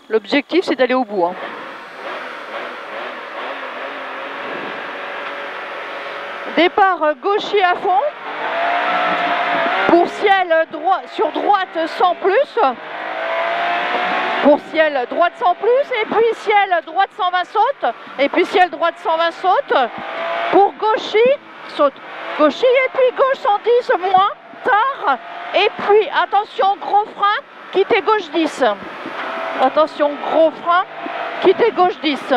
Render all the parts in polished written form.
L'objectif, c'est d'aller au bout. Hein. Départ gaucher à fond. Pour ciel droit, sur droite sans plus. Pour ciel droite sans plus. Et puis ciel droite 120 saute. Et puis ciel droite 120 saute. Pour gaucher, saute. Gaucher et puis gauche 110 moins. Tard. Et puis attention, gros frein. Quittez gauche 10. Attention, gros frein. Quittez gauche 10.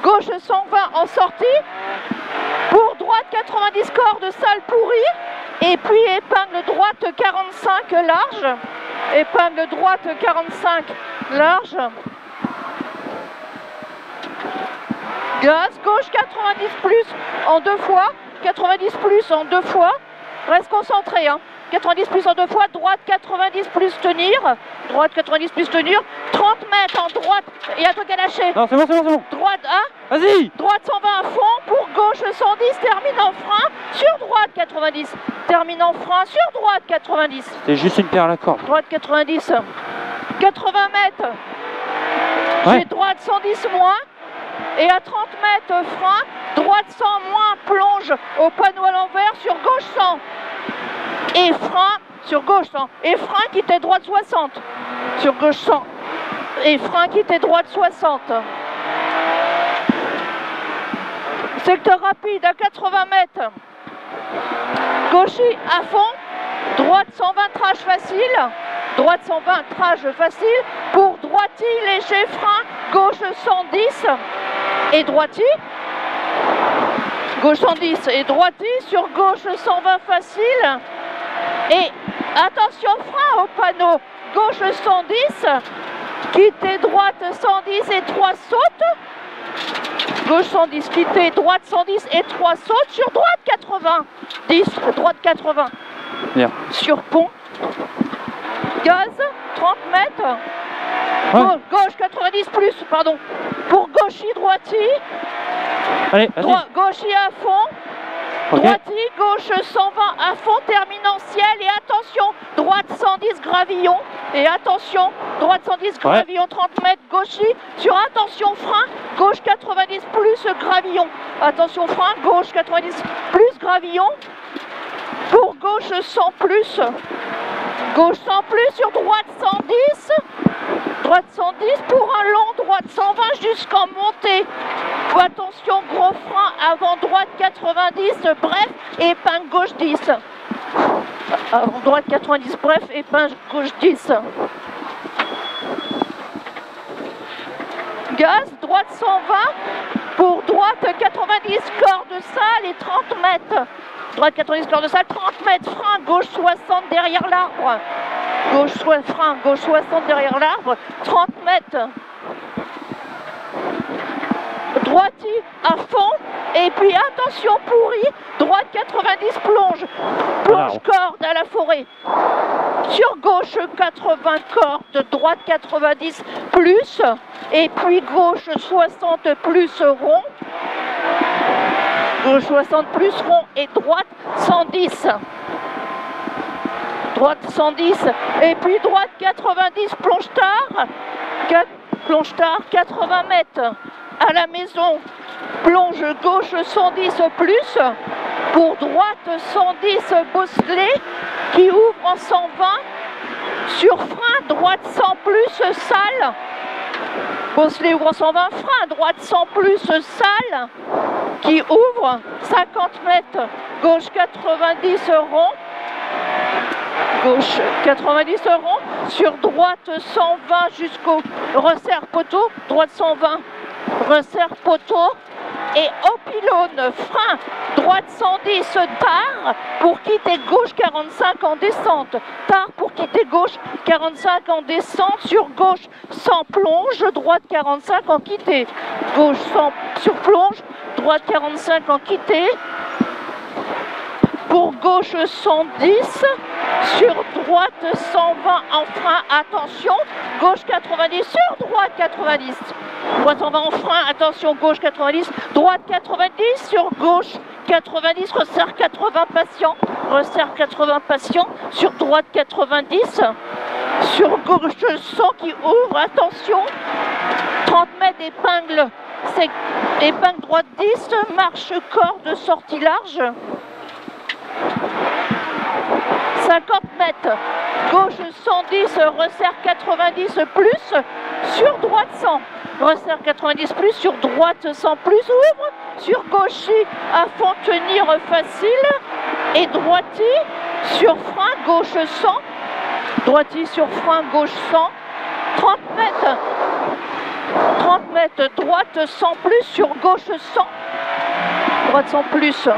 Gauche 120 en sortie. Pour droite 90 cordes salle pourrie. Et puis épingle droite 45 large. Épingle droite 45 large. Gaz, gauche 90 plus en 2 fois. 90 plus en 2 fois. Reste concentré. Hein. 90 plus en 2 fois. Droite 90 plus tenir. Droite 90 plus tenir. 30 mètres en droite. Et à toi qu'à lâcher. Non, c'est bon, c'est bon, c'est bon. Droite 1. Vas-y. Droite 120 à fond. Pour gauche 110. Termine en frein. Sur droite 90. Termine en frein. Sur droite 90. C'est juste une paire à la corde. Droite 90. 80 mètres. Ouais. J'ai droite 110 moins. Et à 30 mètres, frein, droite 100 moins, plonge au panneau à l'envers, sur gauche 100. Et frein, sur gauche 100. Et frein, quittez droite 60. Sur gauche 100. Et frein, quittez droite 60. Secteur rapide à 80 mètres. Gaucher à fond. Droite 120, trage facile. Droite 120, trage facile. Pour droitier, léger frein. Gauche 110. Et droitier. Gauche 110 et droitier. Sur gauche 120 facile. Et attention, frein au panneau. Gauche 110. Quittez droite 110 et 3 sautes. Gauche 110, quittez droite 110 et 3 sautes. Sur droite 80. 10, droite 80. Bien. Sur pont. Gaz, 30 mètres. Ouais. Gauche 90 plus, pardon. Pour gaucher, droitier. Allez, vas-y. Gaucher à fond. Okay. Droitier, gauche 120 à fond, terminant ciel. Et attention, droite 110 gravillon. Et attention, droite 110 gravillon, ouais. 30 mètres, gaucher. Sur attention, frein, gauche 90 plus gravillon. Attention, frein, gauche 90 plus gravillon. Pour gauche 100 plus. Gauche 100 plus, sur droite 110. Droite 110 pour un long, droite 120 jusqu'en montée. Attention, gros frein, avant droite 90, bref, épingle gauche 10. Avant droite 90, bref, épingle gauche 10. Gaz, droite 120, pour droite 90, corde salle et 30 mètres. Droite 90, corde salle, 30 mètres, frein, gauche 60 derrière l'arbre. Gauche, frein, gauche 60 derrière l'arbre, 30 mètres. Droitier à fond, et puis attention pourri, droite 90 plonge, plonge corde à la forêt. Sur gauche 80 corde, droite 90 plus, et puis gauche 60 plus rond. Gauche 60 plus rond et droite 110. Droite 110 et puis droite 90 plonge tard. Plonge tard 80 mètres à la maison. Plonge gauche 110 plus. Pour droite 110 bosselet qui ouvre en 120. Sur frein droite 100 plus salle. Bosselet ouvre en 120, frein droite 100 plus salle qui ouvre 50 mètres. Gauche 90 rond. Gauche 90 rond, sur droite 120 jusqu'au resserre poteau, droite 120, resserre poteau et au pylône, frein, droite 110 tard pour quitter gauche 45 en descente, tard pour quitter gauche 45 en descente, sur gauche 100 plonge, droite 45 en quitté, gauche 100 sur plonge, droite 45 en quitté. Pour gauche 110, sur droite 120 en frein, attention, gauche 90, sur droite 90. Droite 120 en frein, attention, gauche 90, droite 90, sur gauche 90, resserre 80, patient, resserre 80 patient, sur droite 90, sur gauche 100 qui ouvre, attention, 30 mètres épingle, épingle droite 10, marche corde, sortie large, 50 mètres, gauche 110, resserre 90 plus, sur droite 100, resserre 90 plus, sur droite 100 plus, ouvre, sur gauchis à fond tenir facile, et droitis sur frein, gauche 100, droitis sur frein, gauche 100, 30 mètres, 30 mètres, droite 100 plus, sur gauche 100, droite 100 plus,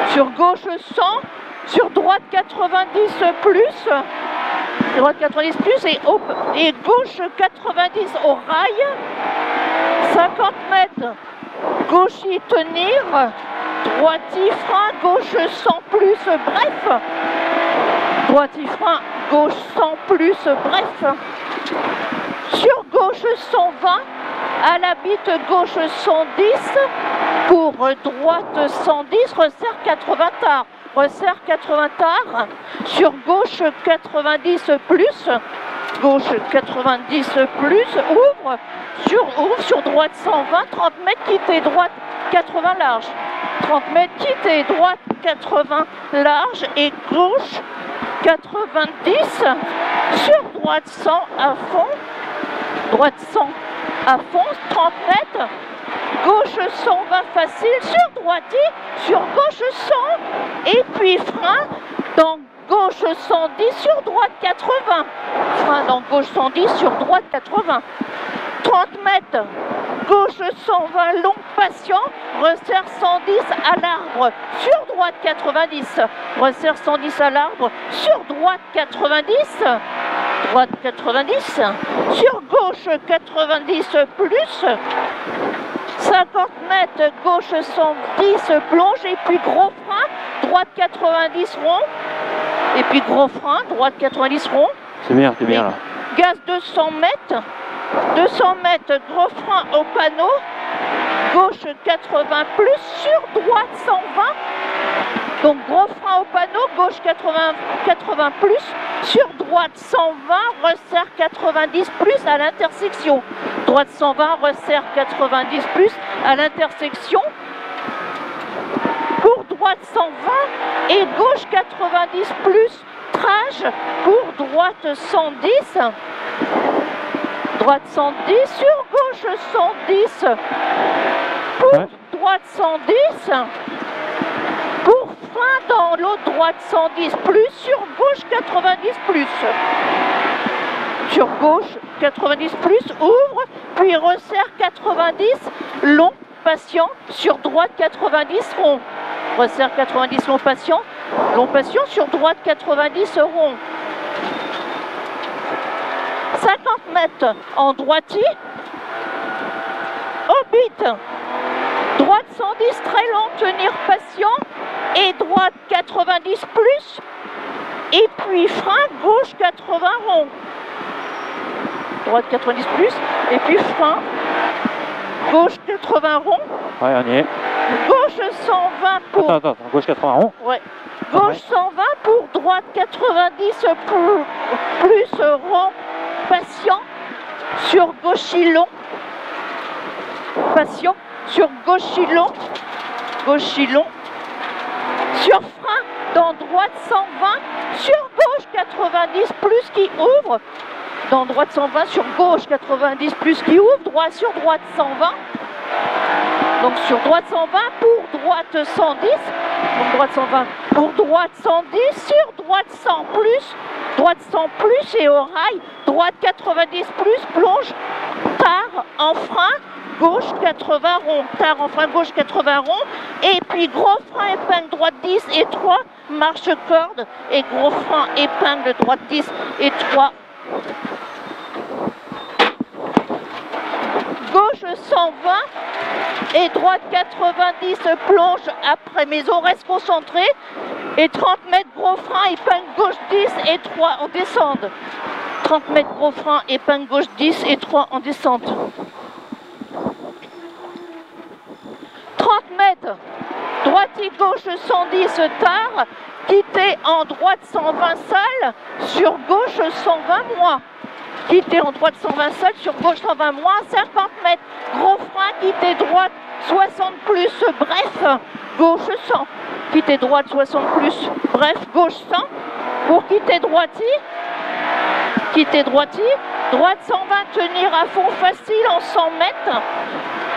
sur gauche 100, sur droite 90 plus, droite 90 plus et gauche 90 au rail, 50 mètres, gauche y tenir, droite y frein, gauche 100 plus, bref, droite y frein, gauche 100 plus, bref, sur gauche 120, à la bite gauche 110, pour droite 110, resserre 80 tard. Resserre 80 tard, sur gauche 90 plus, gauche 90 plus, ouvre sur droite 120, 30 mètres, quittez droite 80 large, 30 mètres, quittez droite 80 large et gauche 90, sur droite 100 à fond, droite 100 à fond, 30 mètres, gauche 120 facile, sur droite, sur gauche 100, et puis frein dans gauche 110, sur droite 80. Frein dans gauche 110, sur droite 80. 30 mètres, gauche 120, long patient, resserre 110 à l'arbre, sur droite 90. Resserre 110 à l'arbre, sur droite 90. Droite 90, sur gauche 90 plus. 50 mètres, gauche 110, plonge et puis gros frein, droite 90 rond, et puis gros frein, droite 90 rond. C'est bien là. Gaz 200 mètres, gros frein au panneau, gauche 80 plus, sur droite 120, donc gros frein au panneau, gauche 80 plus, sur droite 120, resserre 90 plus à l'intersection. Droite 120, resserre 90 plus à l'intersection. Pour droite 120 et gauche 90 plus, trage pour droite 110. Droite 110, sur gauche 110. Pour droite 110. Pour frein dans l'autre droite 110 plus, sur gauche 90 plus. Sur gauche 90 plus, ouvre, puis resserre 90, long, patient, sur droite 90 rond. Resserre 90 long patient, sur droite 90 rond. 50 mètres en droitier, orbite, droite 110 très long, tenir patient, et droite 90 plus, et puis frein, gauche 80 rond. Droite 90 plus, et puis frein, gauche 80 rond. Ouais, on y est. Gauche 120 pour... Attends, gauche 80 rond. Ouais. Gauche 120 pour droite 90 plus rond, patient, sur gauche long, patient, sur gauche long, sur frein, dans droite 120, sur gauche 90 plus qui ouvre, dans droite 120, sur gauche 90 plus qui ouvre, droit sur droite 120, donc sur droite 120 pour droite 110, donc droite 120 pour droite 110, sur droite 100 plus et au rail, droite 90 plus, plonge, tard en frein, gauche 80 rond, tard en frein, gauche 80 rond, et puis gros frein, épingle droite 10 et 3, marche corde, et gros frein, épingle droite 10 et 3. Gauche 120 et droite 90 plonge après maison, reste concentré, et 30 mètres gros frein, épingle gauche 10 et 3 en descente. 30 mètres gros frein, épingle gauche 10 et 3 en descente. 30 mètres, droite et gauche 110 tard, quitter en droite 120 salles, sur gauche 120 moins. Quitter en droite 120 salles, sur gauche 120 moins, 50 mètres. Gros frein, quitter droite 60 plus, bref, gauche 100. Quitter droite 60 plus, bref, gauche 100. Pour quitter droiti, droite 120, tenir à fond facile en 100 mètres.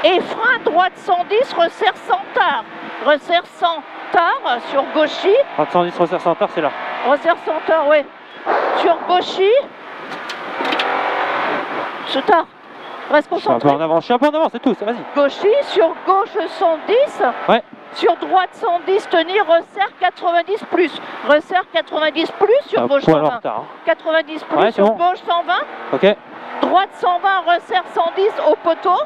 Et frein, droite 110, resserre 100 tard. Resserre 100 tard sur gauchi. 110, resserre 100 tard, c'est là. Resserre 100 tard, oui. Sur gauchi. Ce tard. Reste concentré. Je suis un peu en avant, c'est tout, vas-y. Gauchi, sur gauche 110. Ouais. Sur droite 110, tenir, resserre 90 plus. Resserre 90 plus sur gauche 120. Retard, hein. 90 plus ouais, sur bon. gauche 120. Ok. Droite 120, resserre 110 au poteau.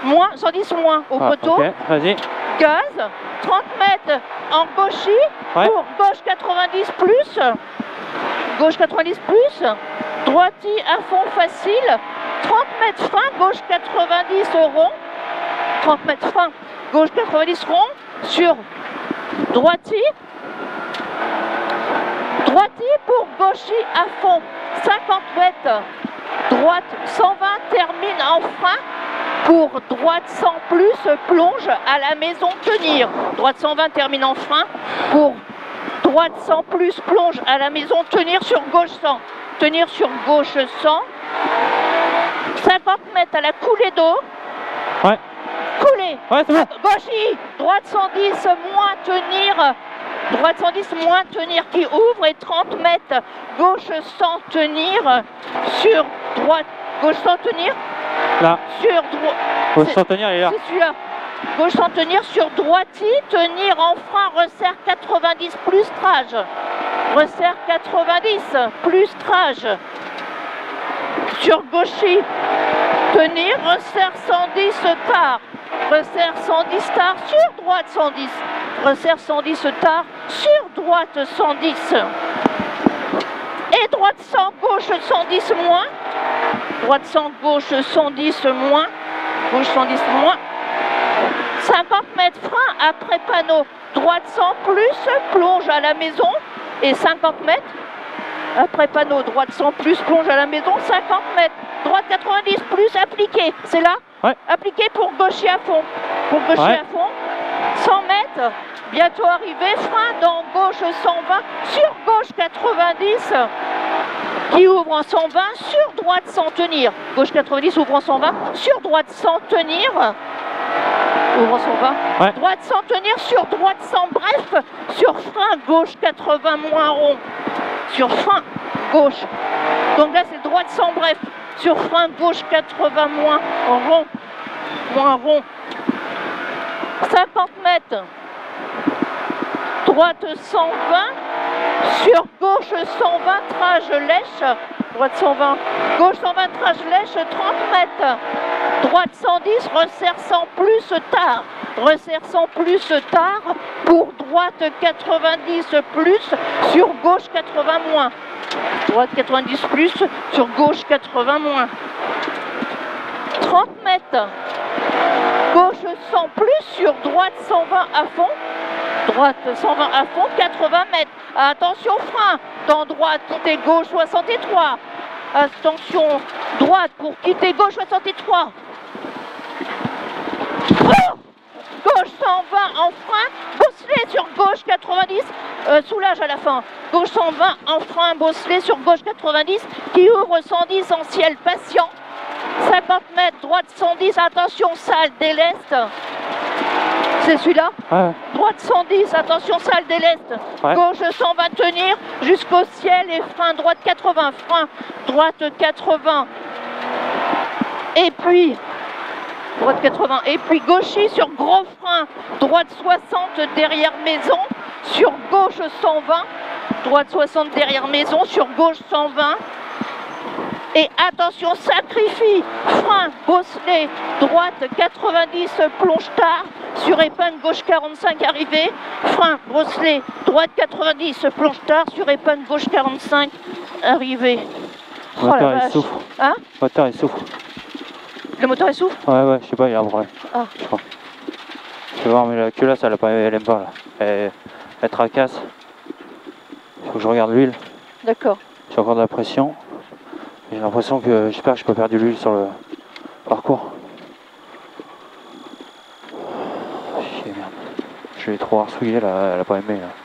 Moins, 110 moins au poteau. Ok, vas-y. Gaz. 30 mètres en gauchi. Ouais. Pour gauche 90 plus. Gauche 90 plus. Droiti à fond facile. 30 mètres frein, gauche 90 au rond. 30 mètres frein, gauche 90 rond. Sur droiti. Droiti pour gauchi à fond. 50 mètres. Droite 120 termine en frein. Pour droite 100 plus, plonge à la maison tenir. Droite 120 termine en frein. Pour droite 100 plus, plonge à la maison tenir sur gauche 100. Tenir sur gauche 100. 50 mètres à la coulée d'eau. Ouais. Coulée. Ouais, c'est bon. Gauchi. Droite 110 moins tenir. Droite 110 moins tenir qui ouvre et 30 mètres. Gauche 100 tenir sur droite. Gauche 100 tenir. Là. Sur droite. Gauche sans tenir, il est là. C'est celui-là. Gauche sans tenir sur droiti. Tenir en frein, resserre 90 plus trage. Resserre 90 plus trage. Sur gauchi. Tenir, resserre 110 tard. Resserre 110 tard sur droite 110. Resserre 110 tard sur droite 110. Et droite 100, gauche 110 moins. Droite 100, gauche 110 moins. Gauche 110 moins. 50 mètres frein après panneau. Droite 100 plus, plonge à la maison. Et 50 mètres. Après panneau, droite 100 plus, plonge à la maison. 50 mètres. Droite 90 plus, appliqué. C'est là. Ouais. Appliqué pour gaucher à fond. Pour gaucher à fond. 100 mètres. Bientôt arrivé. Frein dans gauche 120. Sur gauche 90. Qui ouvre en 120. Sur droite sans tenir. Gauche 90 ouvre en 120. Sur droite sans tenir. Ouvre en 120. Ouais. Droite sans tenir. Sur droite sans bref. Sur frein gauche 80 moins rond. Sur frein gauche. Donc là c'est droite sans bref. Sur frein gauche 80 moins rond. Moins rond. 50 mètres. Droite 120. Sur gauche 120 trage lèche. Droite 120. Gauche 120 trage lèche 30 mètres. Droite 110 resserre 100 plus tard. Resserre 100 plus tard. Pour droite 90 plus. Sur gauche 80 moins. Droite 90 plus. Sur gauche 80 moins. 30 mètres. Gauche 100 plus. Sur droite 120 à fond. Droite 120 à fond, 80 mètres. Attention frein, dans droite, quitter gauche 63. Attention droite pour quitter gauche 63. Oh, gauche 120 en frein, bosselet sur gauche 90. Soulage à la fin. Gauche 120 en frein, bosselet sur gauche 90 qui ouvre 110 en ciel patient. 50 mètres, droite 110, attention salle déleste. C'est celui-là. Ouais. Droite 110, attention salle déleste. Ouais. Gauche 120 tenir jusqu'au ciel et frein droite 80. Frein droite 80. Et puis droite 80. Et puis gauchi sur gros frein. Droite 60 derrière maison. Sur gauche 120. Droite 60 derrière maison. Sur gauche 120. Et attention, sacrifie, frein, bosselet, droite 90, plonge tard, sur épingle gauche 45 arrivé, frein, bosselet, droite 90, plonge tard, sur épingle gauche 45 arrivé. Le moteur il souffre. Hein? Le moteur il souffre. Le moteur il souffre? Ouais, je sais pas, il y a un problème. Ah. Je crois. Je vais voir, mais la culasse elle aime pas là. Elle tracasse. que je regarde l'huile. D'accord. J'ai encore de la pression. J'ai l'impression que j'espère que je peux perdre de l'huile sur le parcours. Chier, merde. Je l'ai trop arsouillé là, elle a pas aimé là.